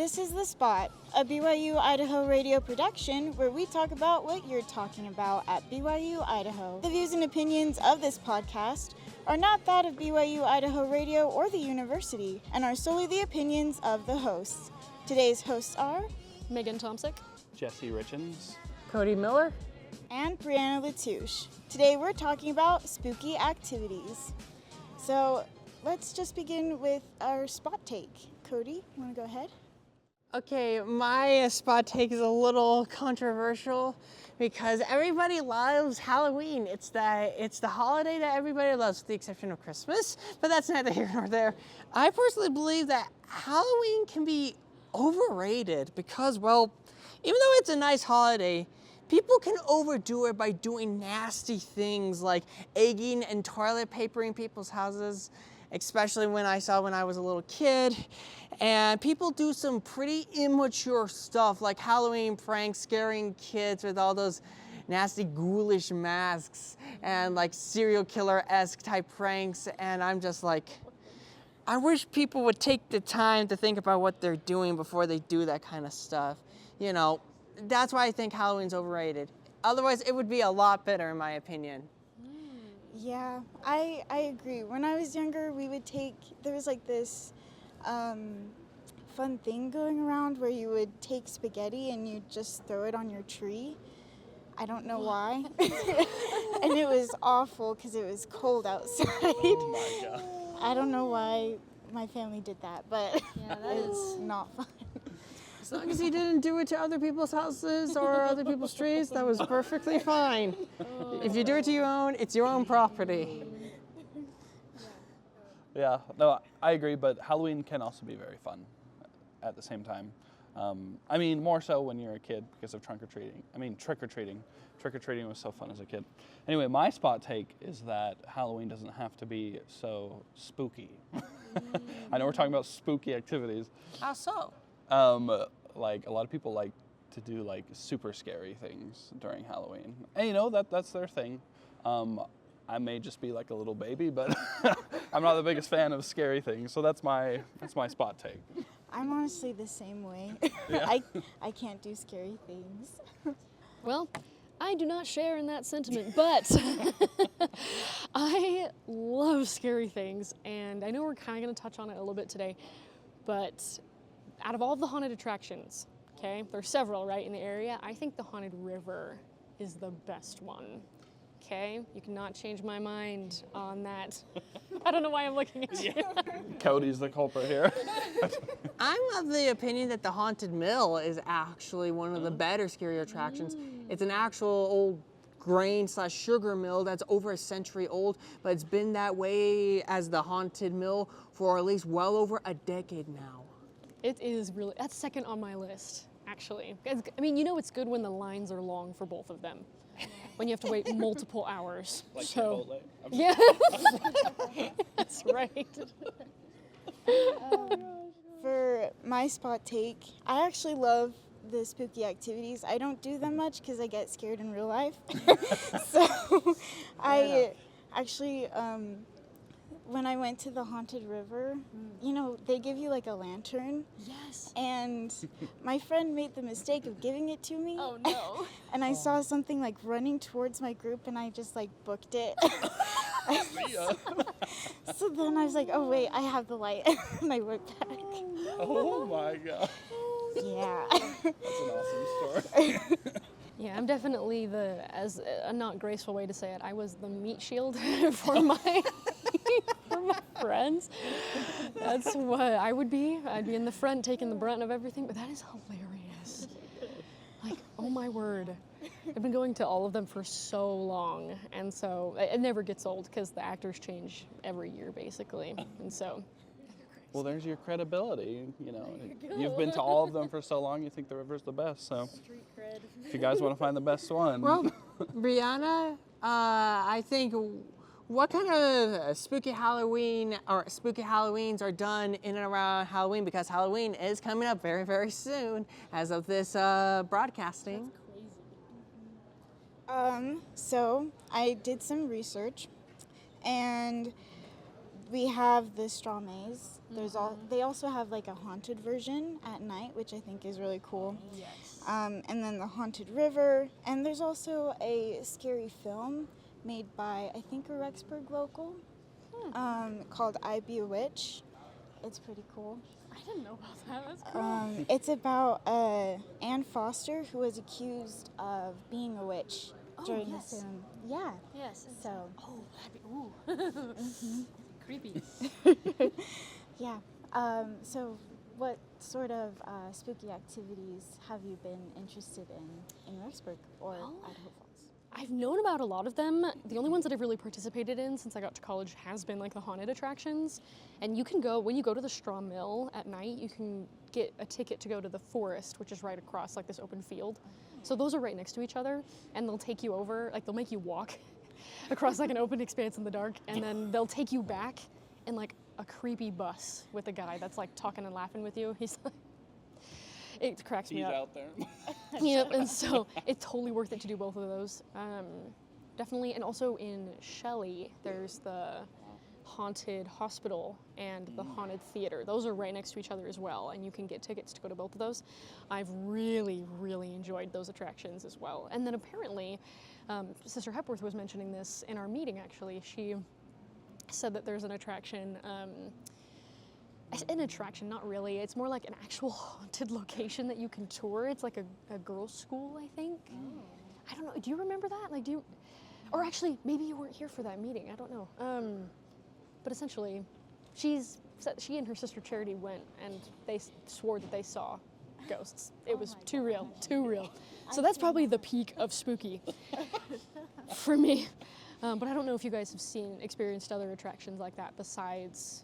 This is The Spot, a BYU-Idaho radio production where we talk about what you're talking about at BYU-Idaho. The views and opinions of this podcast are not that of BYU-Idaho Radio or the university and are solely the opinions of the hosts. Today's hosts are Megan Tomsik, Jesse Richens, Cody Miller, and Breanna Latouche. Today we're talking about spooky activities. So let's just begin with our spot take. Cody, you want to go ahead? Okay, my spot take is a little controversial because everybody loves Halloween. It's the holiday that everybody loves, with the exception of Christmas, but that's neither here nor there. I personally believe that Halloween can be overrated because, well, even though it's a nice holiday, people can overdo it by doing nasty things like egging and toilet papering people's houses, especially when I was a little kid. And people do some pretty immature stuff like Halloween pranks, scaring kids with all those nasty ghoulish masks and like serial killer-esque type pranks. And I'm just like, I wish people would take the time to think about what they're doing before they do that kind of stuff. You know, that's why I think Halloween's overrated. Otherwise, it would be a lot better in my opinion. Yeah, I agree. When I was younger, there was like this fun thing going around where you would take spaghetti and you'd just throw it on your tree. I don't know why. And it was awful because it was cold outside. Oh my God. I don't know why my family did that, but it's not fun. As long as you didn't do it to other people's houses or other people's trees, that was perfectly fine. If you do it to your own, it's your own property. Yeah, no, I agree, but Halloween can also be very fun at the same time. I mean, more so when you're a kid because of trick-or-treating. Trick-or-treating was so fun as a kid. Anyway, my spot take is that Halloween doesn't have to be so spooky. I know we're talking about spooky activities. How so? Like a lot of people like to do like super scary things during Halloween. And you know, that's their thing. I may just be like a little baby, but I'm not the biggest fan of scary things. So that's my spot take. I'm honestly the same way. Yeah. I can't do scary things. Well, I do not share in that sentiment, but I love scary things, and I know we're kind of going to touch on it a little bit today, but out of all the haunted attractions, okay, there's several, right, in the area, I think the Haunted River is the best one, okay? You cannot change my mind on that. I don't know why I'm looking at you. Cody's the culprit here. I'm of the opinion that the Haunted Mill is actually one of the better scary attractions. It's an actual old grain/sugar mill that's over a century old, but it's been that way as the Haunted Mill for at least well over a decade now. It is really, that's second on my list, actually. I mean, you know it's good when the lines are long for both of them. When you have to wait multiple hours. Like so, Chipotle. yeah, that's right. For my spot take, I actually love the spooky activities. I don't do them much because I get scared in real life. So I actually, when I went to the Haunted River, you know, they give you like a lantern. Yes. And my friend made the mistake of giving it to me. Oh no. And I saw something like running towards my group and I just like booked it. So then I was like, oh wait, I have the light. And I went back. Oh my God. Yeah. That's an awesome story. Yeah, I'm definitely as a not graceful way to say it, I was the meat shield for my friends. That's what I would be. I'd be in the front taking the brunt of everything, but that is hilarious. Like, oh my word. I've been going to all of them for so long, and so it never gets old because the actors change every year basically, and so. Well, there's your credibility. You know, you've been to all of them for so long. You think the river's the best. So, if you guys want to find the best one, Well, Breanna, I think what kind of spooky Halloween or spooky Halloweens are done in and around Halloween? Because Halloween is coming up very, very soon as of this broadcasting. So I did some research, and we have the straw maze. They also have like a haunted version at night, which I think is really cool. Yes. And then the haunted river, and there's also a scary film made by I think a Rexburg local called I Be a Witch. It's pretty cool. I didn't know about that. That's cool. It's about Anne Foster, who was accused of being a witch during yes. this film. Yeah. Yes. So. Oh, that'd be creepy. Yeah. So, what sort of spooky activities have you been interested in Rexburg or Idaho Falls? I've known about a lot of them. The only ones that I've really participated in since I got to college has been like the haunted attractions. And you can go, when you go to the Straw Mill at night, you can get a ticket to go to the forest, which is right across like this open field. So those are right next to each other, and they'll take you over, like they'll make you walk across like an open expanse in the dark, and then they'll take you back in like a creepy bus with a guy that's like talking and laughing with you. He's like, it cracks me He's up. out there. Yep, and so it's totally worth it to do both of those. Definitely, and also in Shelley, there's the haunted hospital and the haunted theater. Those are right next to each other as well, and you can get tickets to go to both of those. I've really, really enjoyed those attractions as well. And then apparently, Sister Hepworth was mentioning this in our meeting actually. She said that there's an attraction, not really, it's more like an actual haunted location that you can tour. It's like a girls' school, I think. I don't know, do you remember that? Like, or actually, maybe you weren't here for that meeting, I don't know. But essentially, she and her sister Charity went and they swore that they saw ghosts. It was too real. So that's probably the peak of spooky for me. But I don't know if you guys have experienced other attractions like that besides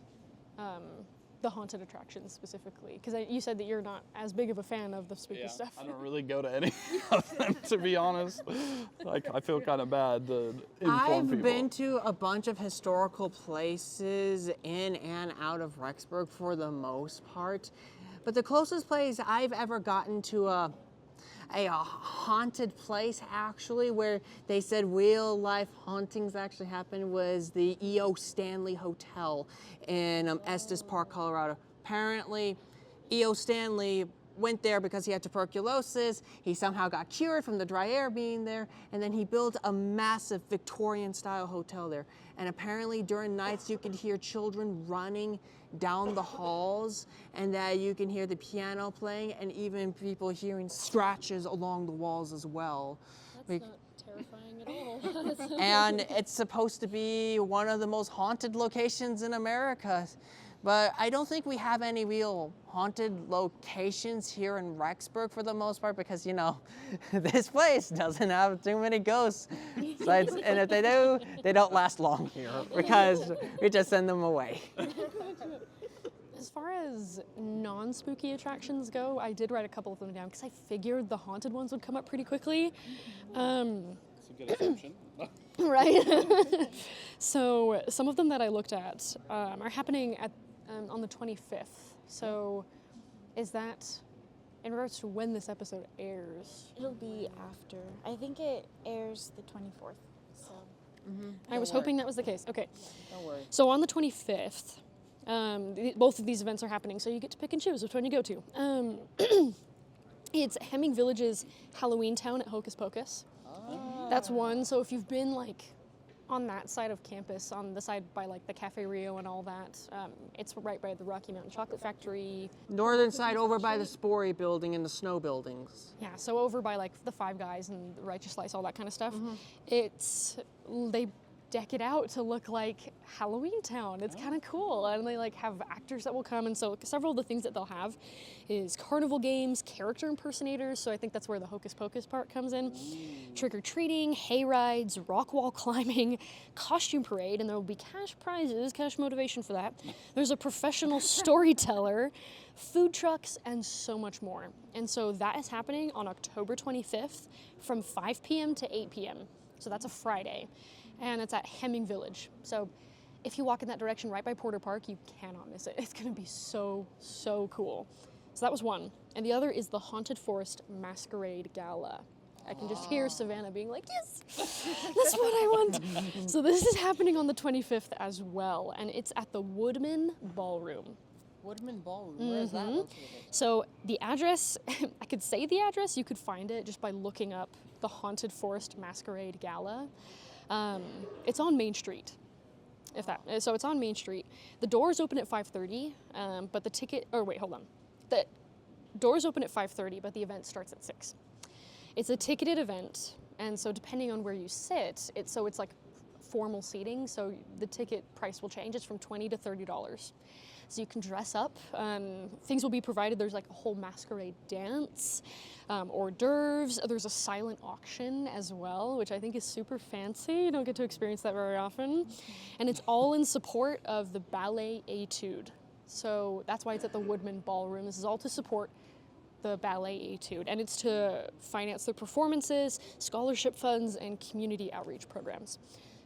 the haunted attractions specifically. Because you said that you're not as big of a fan of the spooky stuff. I don't really go to any of them, to be honest. Like, I feel kind of bad to inform people. I've been to a bunch of historical places in and out of Rexburg for the most part. But the closest place I've ever gotten to a haunted place actually where they said real life hauntings actually happened was the E.O. Stanley Hotel in Estes Park, Colorado. Apparently E.O. Stanley went there because he had tuberculosis. He somehow got cured from the dry air being there, and then he built a massive Victorian style hotel there. And apparently during nights you could hear children running down the halls, and that you can hear the piano playing, and even people hearing scratches along the walls as well. That's not terrifying at all. And it's supposed to be one of the most haunted locations in America. But I don't think we have any real haunted locations here in Rexburg for the most part because, you know, this place doesn't have too many ghosts. And if they do, they don't last long here because we just send them away. As far as non-spooky attractions go, I did write a couple of them down because I figured the haunted ones would come up pretty quickly. That's a good assumption. Right? So some of them that I looked at are happening on the 25th. So is that in regards to when this episode airs? It'll be after. I think it airs the 24th. So. I was hoping that was the case. Okay. Don't worry. So on the 25th, both of these events are happening, so you get to pick and choose which one you go to. It's Hemming Village's Halloween Town at Hocus Pocus. That's one. So if you've been like on that side of campus, on the side by like the Cafe Rio and all that, it's right by the Rocky Mountain Chocolate Factory. Northern side over by the Sporey building and the snow buildings. Yeah, so over by like the Five Guys and the Righteous Slice, all that kind of stuff. They deck it out to look like Halloween Town. It's kind of cool, and they like have actors that will come, and so several of the things that they'll have is carnival games, character impersonators, so I think that's where the Hocus Pocus part comes in. Trick-or-treating, hay rides, rock wall climbing, costume parade, and there will be cash prizes, cash motivation for that. There's a professional storyteller, food trucks, and so much more. And so that is happening on October 25th from 5 p.m. to 8 p.m. So that's a Friday. And it's at Hemming Village. So if you walk in that direction right by Porter Park, you cannot miss it. It's gonna be so, so cool. So that was one. And the other is the Haunted Forest Masquerade Gala. I can just hear Savannah being like, yes, that's what I event. So this is happening on the 25th as well, and it's at the Woodman Ballroom. Woodman Ballroom, where is that located? So the address, I could say the address, you could find it just by looking up the Haunted Forest Masquerade Gala. It's on Main Street. So it's on Main Street. The doors open at 5:30, but the The doors open at 5:30, but the event starts at 6. It's a ticketed event, and so depending on where you sit, it's like formal seating, so the ticket price will change. It's from $20 to $30. So you can dress up. Things will be provided. There's like a whole masquerade dance, hors d'oeuvres. There's a silent auction as well, which I think is super fancy. You don't get to experience that very often. And it's all in support of the Ballet Etude. So that's why it's at the Woodman Ballroom. This is all to support the Ballet Etude, and it's to finance their performances, scholarship funds, and community outreach programs.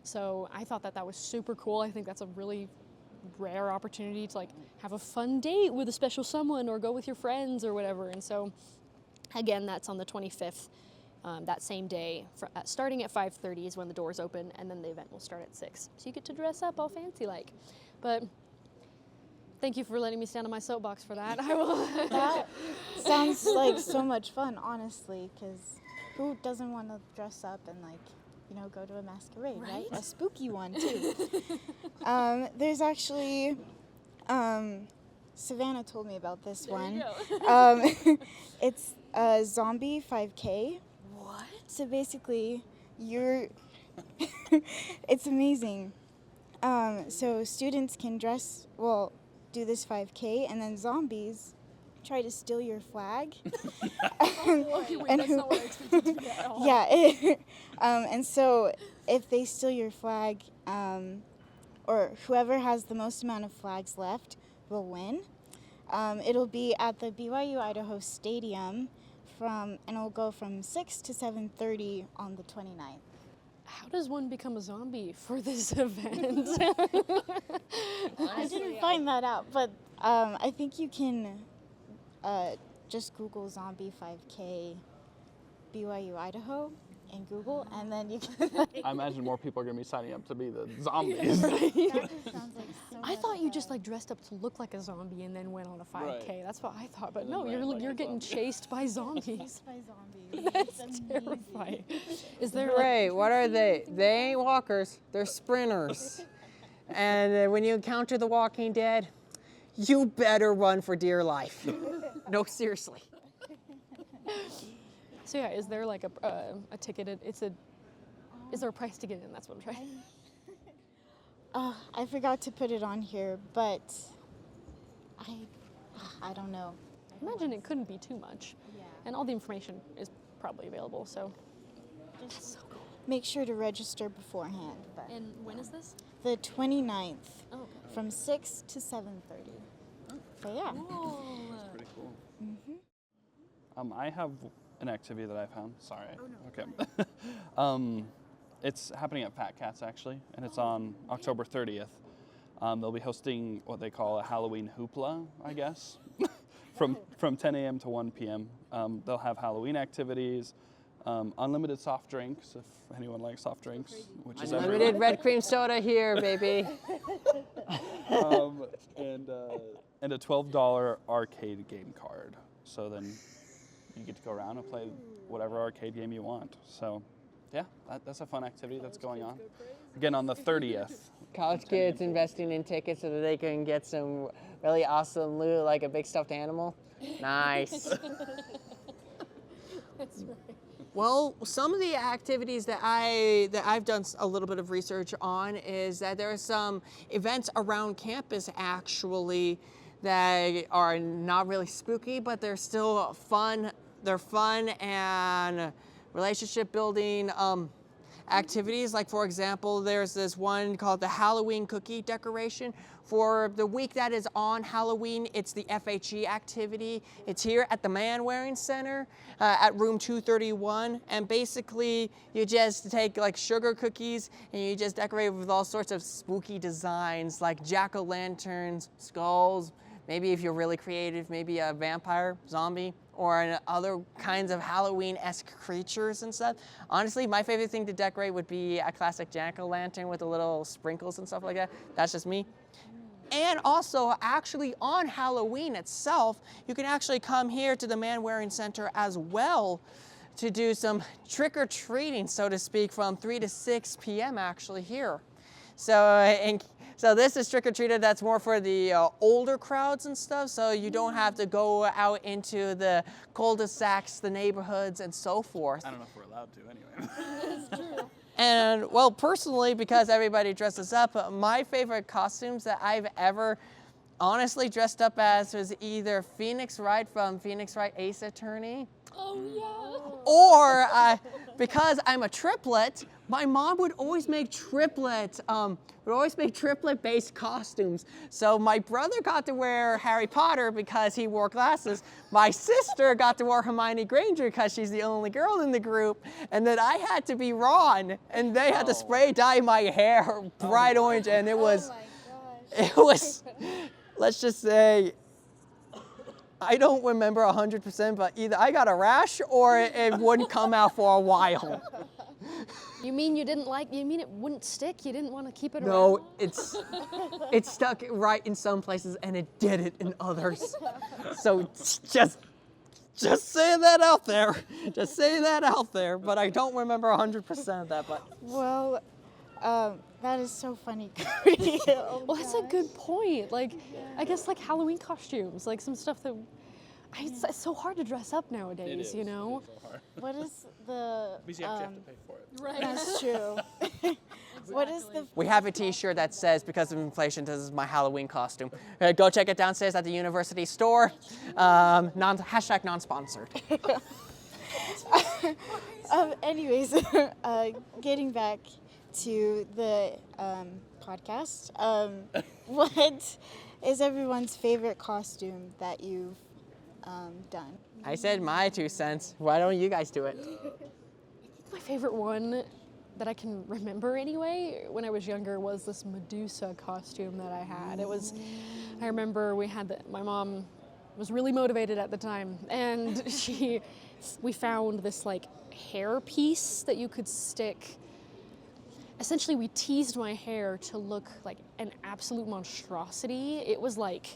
So I thought that was super cool. I think that's a really rare opportunity to like have a fun date with a special someone or go with your friends or whatever. And so again, that's on the 25th, that same day, starting at 5:30 is when the doors open, and then the event will start at 6. So you get to dress up all fancy like. But thank you for letting me stand on my soapbox for that. I will. That sounds like so much fun, honestly, because who doesn't want to dress up and go to a masquerade, right? A spooky one too. There's actually, Savannah told me about this one. It's a zombie 5K. What? So basically, it's amazing. So students can do this 5K, and then zombies try to steal your flag. Okay, wait, that's not what I expected to be at all. Yeah, and so if they steal your flag, or whoever has the most amount of flags left will win. It'll be at the BYU-Idaho Stadium, and it'll go from 6 to 7:30 on the 29th. How does one become a zombie for this event? I didn't find that out, but I think you can just Google zombie 5K BYU-Idaho in Google, and then you can. I imagine more people are going to be signing up to be the zombies. That just sounds like so I much thought you fun. just dressed up to look like a zombie and then went on a 5K. Right. That's what I thought, but And no, then ran like you're a getting zombie. chased by zombies. Chased by zombies. That's It's amazing. terrifying. Is there Great. What are they? They ain't walkers. They're sprinters. And when you encounter the Walking Dead, you better run for dear life. No, seriously. So yeah, is there like a ticketed? Is there a price to get in? That's what I'm trying. I forgot to put it on here, but I don't know. I imagine it couldn't be too much, Yeah. and all the information is probably available. So Just make sure to register beforehand. But and when is this? the 29th Oh, from 6 to 7:30. But yeah. Pretty cool. I have an activity that I found. Sorry. Oh, no. Okay. It's happening at Fat Cats actually, and it's on October 30th. They'll be hosting what they call a Halloween hoopla, I guess, from 10 a.m. to 1 p.m. They'll have Halloween activities, unlimited soft drinks if anyone likes soft drinks, which is Unlimited everyone. red cream soda here, baby. And a $12 arcade game card. So then you get to go around and play whatever arcade game you want. So yeah, that's a fun activity that's going on. Again, on the 30th. College kids investing in tickets so that they can get some really awesome loot, like a big stuffed animal. Nice. that's right. Well, some of the activities that I've done a little bit of research on is that there are some events around campus actually that are not really spooky, but they're still fun. They're fun and relationship building activities. Like for example, there's this one called the Halloween cookie decoration. For the week that is on Halloween, it's the FHE activity. It's here at the Man-Wearing Center at room 231. And basically, you just take like sugar cookies and you just decorate with all sorts of spooky designs like jack-o'-lanterns, skulls, maybe if you're really creative, maybe a vampire, zombie, or other kinds of Halloween-esque creatures and stuff. Honestly, my favorite thing to decorate would be a classic jack-o'-lantern with the little sprinkles and stuff like that. That's just me. And also, actually, on Halloween itself, you can actually come here to the Man-Wearing Center as well to do some trick-or-treating, so to speak, from 3 to 6 p.m. actually here. So this is trick-or-treated, that's more for the older crowds and stuff, so you don't have to go out into the cul-de-sacs, the neighborhoods, and so forth. I don't know if we're allowed to anyway. That's true. And well, personally, because everybody dresses up, my favorite costumes that I've ever honestly dressed up as was either Phoenix Wright from Phoenix Wright Ace Attorney, Oh, yeah. or because I'm a triplet, my mom would always make triplet-based costumes. So my brother got to wear Harry Potter because he wore glasses. My sister got to wear Hermione Granger because she's the only girl in the group. And then I had to be Ron, and they had to spray dye my hair bright orange, and it was, let's just say, I don't remember 100%, but either I got a rash or it wouldn't come out for a while. You mean you mean it wouldn't stick? You didn't want to keep it around? No, it stuck right in some places and it didn't in others. So just say that out there. Just say that out there, but I don't remember 100% of that. But Well, that is so funny, Cody. Oh, Well, that's a good point. Like, I guess like Halloween costumes, like some stuff that it's so hard to dress up nowadays, you know? It is so hard. What is the? Because you have to pay for it. Right. That's true. What is the? we have a T-shirt that says, because of inflation, this is my Halloween costume. Go check it downstairs at the university store. Hashtag non-sponsored. Anyways, getting back to the podcast, what is everyone's favorite costume that you've done? I said my 2 cents. Why don't you guys do it? My favorite one that I can remember anyway, when I was younger, was this Medusa costume that I had. I remember my mom was really motivated at the time, and we found this like hair piece that you could stick. Essentially, we teased my hair to look like an absolute monstrosity. It was like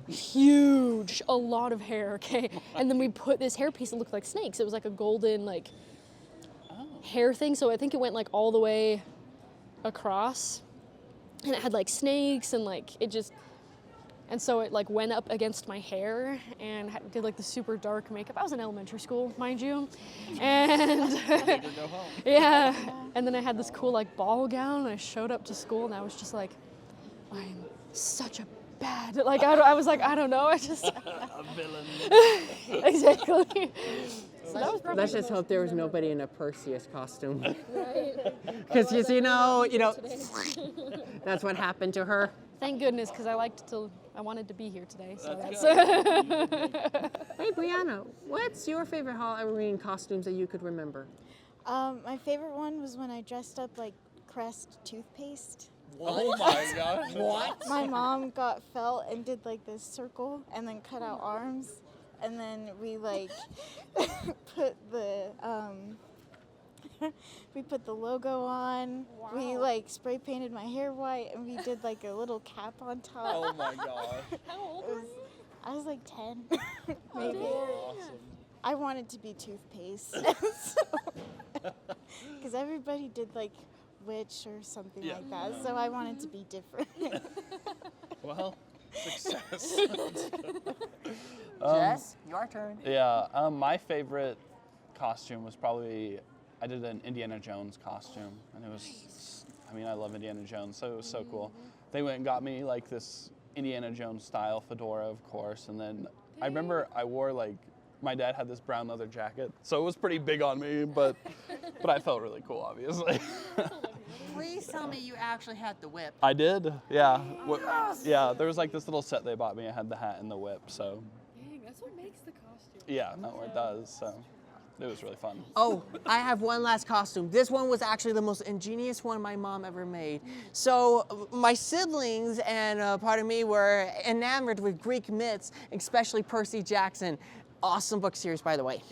huge, a lot of hair, okay? And then we put this hair piece that looked like snakes. It was like a golden like hair thing, so I think it went like all the way across, and it had like snakes and like and so it like went up against my hair and did like the super dark makeup. I was in elementary school, mind you, and yeah, and then I had this cool like ball gown, and I showed up to school, and I was just like, I'm such a bad, like I was like, I don't know, I just A villain. exactly. So that was probably Let's just hope there was nobody in a Perseus costume. Because you know, that's what happened to her. Thank goodness, because I wanted to be here today. So that's Hey, Breanna, what's your favorite Halloween costumes that you could remember? My favorite one was when I dressed up like Crest toothpaste. Oh my gosh. What? My mom got felt and did like this circle and then cut out arms, and then we like put the logo on. Wow. We like spray painted my hair white, and we did like a little cap on top. Oh my gosh. How old It was- I was like 10, maybe. Awesome. I wanted to be toothpaste, because everybody did like witch or something Yeah. like that. So I wanted to be different. Well, success. Jess, your turn. Yeah, my favorite costume was probably, I did an Indiana Jones costume, and it was, I love Indiana Jones, so it was so cool. They went and got me like this Indiana Jones style fedora, of course, and then I remember I wore like, my dad had this brown leather jacket, so it was pretty big on me, but I felt really cool, obviously. Please tell me you actually had the whip. I did, yeah. Yeah, there was like this little set they bought me. I had the hat and the whip, so. Dang, that's what makes the costume. Yeah, no, it does, so. It was really fun. Oh, I have one last costume. This one was actually the most ingenious one my mom ever made. So my siblings and part of me were enamored with Greek myths, especially Percy Jackson. awesome book series, by the way.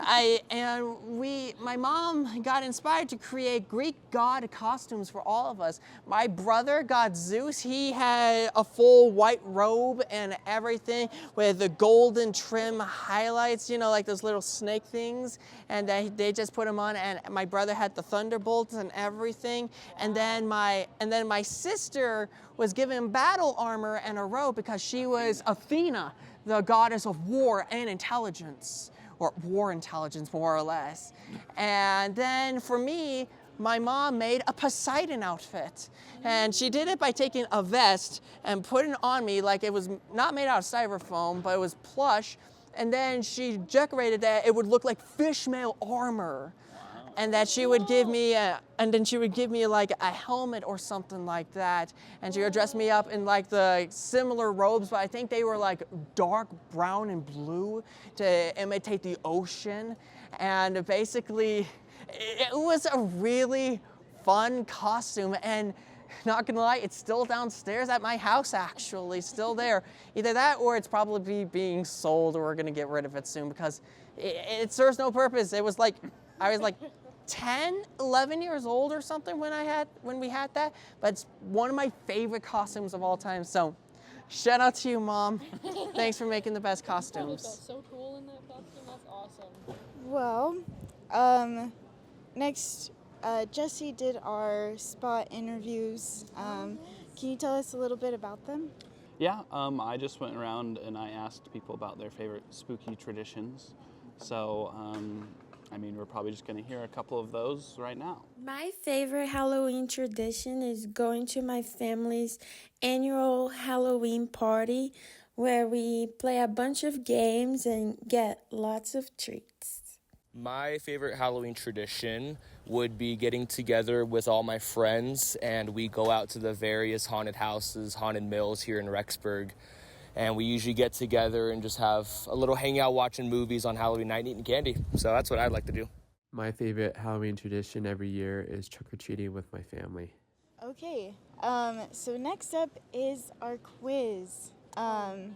My mom got inspired to create Greek god costumes for all of us. My brother got Zeus. He had a full white robe and everything with the golden trim highlights, like those little snake things. And they just put them on. And my brother had the thunderbolts and everything. And then my sister was given battle armor and a robe because she was Athena, the goddess of war and intelligence. Or war intelligence, more or less. And then for me, my mom made a Poseidon outfit. And she did it by taking a vest and putting it on me like it was not made out of styrofoam, but it was plush. And then she decorated that it would look like fishmail armor. And that she would give me like a helmet or something like that. And she would dress me up in like the similar robes, but I think they were like dark brown and blue to imitate the ocean. And basically, it was a really fun costume. And not gonna lie, it's still downstairs at my house, actually, still there. Either that or it's probably being sold, or we're gonna get rid of it soon because it serves no purpose. I was like 10, 11 years old or something when we had that, but it's one of my favorite costumes of all time. So shout out to you, Mom. Thanks for making the best costumes. That's so cool in that costume. That's awesome. Well, next, Jesse did our spot interviews. Can you tell us a little bit about them? Yeah, I just went around and I asked people about their favorite spooky traditions. So, we're probably just going to hear a couple of those right now. My favorite Halloween tradition is going to my family's annual Halloween party where we play a bunch of games and get lots of treats. My favorite Halloween tradition would be getting together with all my friends, and we go out to the various haunted houses, haunted mills here in Rexburg. And we usually get together and just have a little hangout watching movies on Halloween night and eating candy. So that's what I'd like to do. My favorite Halloween tradition every year is trick-or-treating with my family. Okay, so next up is our quiz. I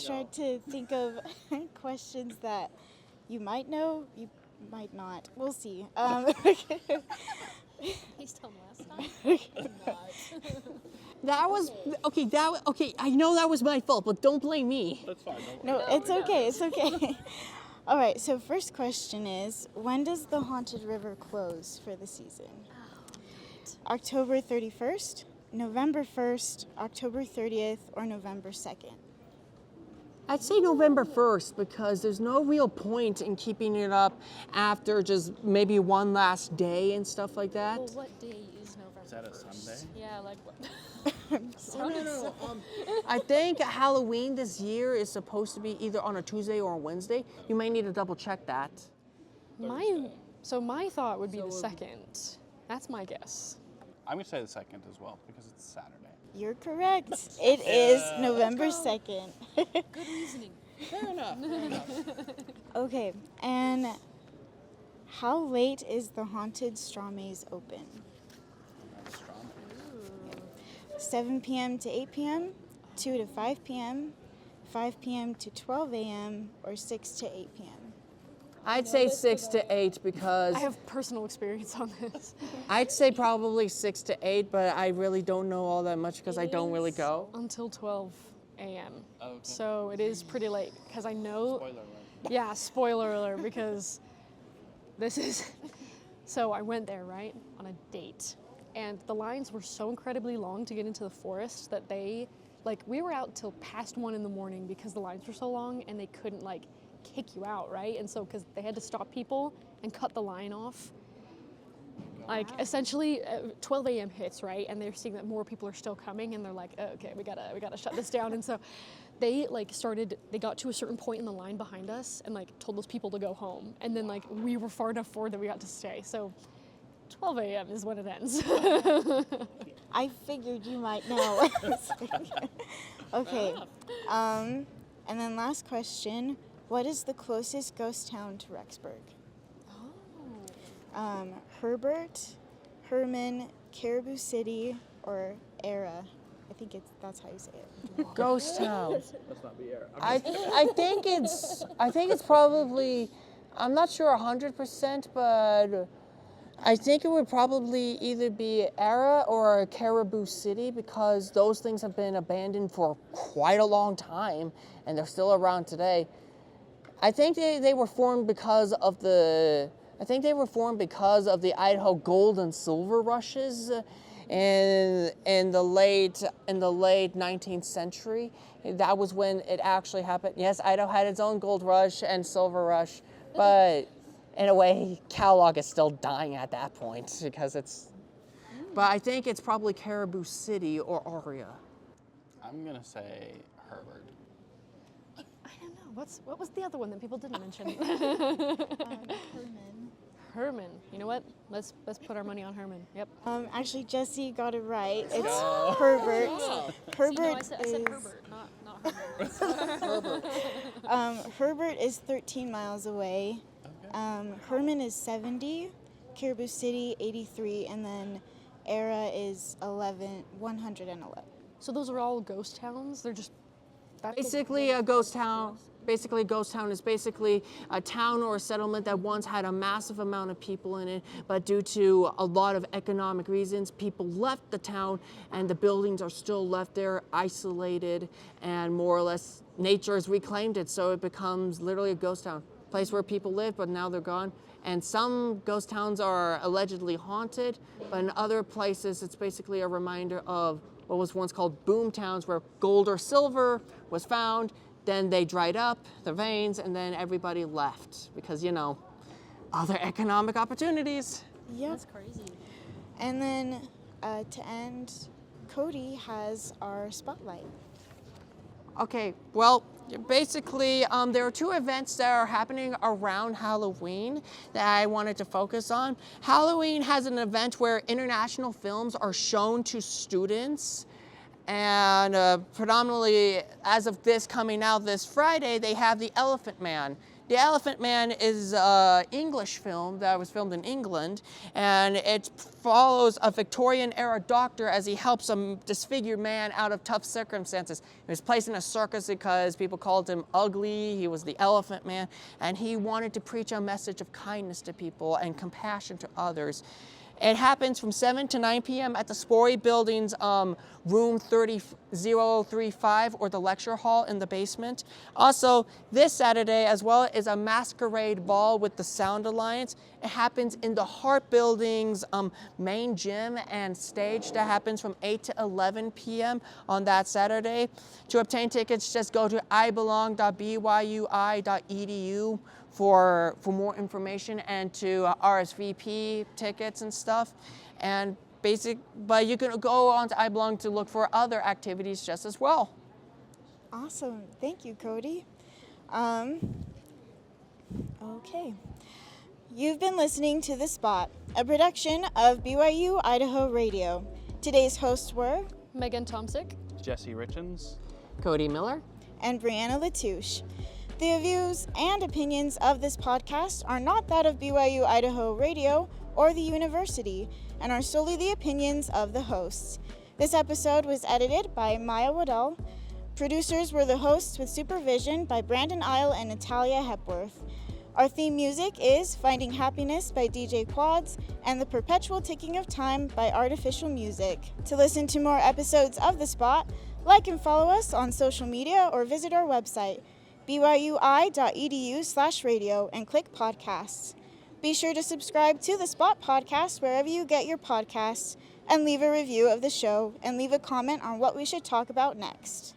tried to think of questions that you might know, you might not. We'll see. He's told last time. That was, okay, I know that was my fault, but don't blame me. That's fine. No, it's okay, it's okay. All right, so first question is, when does the Haunted River close for the season? October 31st, November 1st, October 30th, or November 2nd? I'd say November 1st because there's no real point in keeping it up after just maybe one last day and stuff like that. Well, what day is November? Is that a 1st? Sunday? Yeah, like what? No. I think Halloween this year is supposed to be either on a Tuesday or a Wednesday. You may need to double check that. My thought would be the 2nd. That's my guess. I'm going to say the 2nd as well because it's Saturday. You're correct. It is November 2nd. Good reasoning. Fair enough. Okay, and how late is the Haunted Straw Maze open? 7 p.m. to 8 p.m., 2 to 5 p.m., 5 p.m. to 12 a.m., or 6 to 8 p.m.? I'd say 6 to 8 because I have personal experience on this. I'd say probably 6 to 8, but I really don't know all that much because I don't really go. Until 12 a.m. Okay. So it is pretty late because I know. Spoiler alert. Yeah, spoiler alert because this is. So I went there, right, on a date. And the lines were so incredibly long to get into the forest that we were out till past 1 in the morning because the lines were so long and they couldn't kick you out, right? And so because they had to stop people and cut the line off. Essentially 12 a.m. hits, right? And they're seeing that more people are still coming and they're like, oh, okay, we gotta shut this down. And so they they got to a certain point in the line behind us and told those people to go home. And then we were far enough forward that we got to stay. So 12 a.m. is when it ends. I figured you might know. Okay. And then last question. What is the closest ghost town to Rexburg? Herbert, Herman, Caribou City, or Era? I think that's how you say it. Ghost town. Let's not be error. I think it's probably, I'm not sure 100%, but I think it would probably either be Era or Caribou City, because those things have been abandoned for quite a long time and they're still around today. I think they were formed because of the Idaho gold and silver rushes in the late 19th century. That was when it actually happened. Yes, Idaho had its own gold rush and silver rush, but in a way, Kellogg is still dying at that point because it's. But I think it's probably Caribou City or Aria. I'm gonna say Herbert. I don't know. What was the other one that people didn't mention? Herman. Herman. You know what? Let's put our monne on Herman. Yep. Actually, Jesse got it right. It's Herbert. Herbert I said Herbert, not Herbert. Herbert is 13 miles away. Herman is 70, Caribou City 83, and then Era is 111. So those are all ghost towns? They're just... Basically, a ghost town. Basically, a ghost town is basically a town or a settlement that once had a massive amount of people in it, but due to a lot of economic reasons, people left the town, and the buildings are still left there, isolated, and more or less nature has reclaimed it, so it becomes literally a ghost town. Place where people live, but now they're gone. And some ghost towns are allegedly haunted, but in other places, it's basically a reminder of what was once called boom towns, where gold or silver was found. Then they dried up the veins, and then everybody left because, other economic opportunities. Yep. That's crazy. And then to end, Cody has our spotlight. Okay, well, basically, there are two events that are happening around Halloween that I wanted to focus on. Halloween has an event where international films are shown to students. And predominantly, as of this coming out this Friday, they have The Elephant Man. The Elephant Man is an English film that was filmed in England, and it follows a Victorian-era doctor as he helps a disfigured man out of tough circumstances. He was placed in a circus because people called him ugly. He was the Elephant Man, and he wanted to preach a message of kindness to people and compassion to others. It happens from 7 to 9 p.m. at the Sporey Building's room 30035, or the lecture hall in the basement. Also, this Saturday as well is a masquerade ball with the Sound Alliance. It happens in the Hart Building's main gym and stage. That happens from 8 to 11 p.m. on that Saturday. To obtain tickets, just go to ibelong.byu-i.edu for more information and to RSVP tickets and stuff. And but you can go on to iBelong to look for other activities just as well. Awesome. Thank you, Cody. Okay. You've been listening to The Spot, a production of BYU-Idaho Radio. Today's hosts were Megan Tomsik. Jesse Richens. Cody Miller. and Breanna Latouche. The views and opinions of this podcast are not that of BYU-Idaho Radio or the university and are solely the opinions of the hosts. This episode was edited by Maya Waddell. Producers were the hosts with supervision by Brandon Isle and Natalia Hepworth. Our theme music is Finding Happiness by DJ Quads and The Perpetual Ticking of Time by Artificial Music. To listen to more episodes of The Spot, like and follow us on social media or visit our website, byui.edu/radio, and click podcasts. Be sure to subscribe to The Spot podcast wherever you get your podcasts and leave a review of the show and leave a comment on what we should talk about next.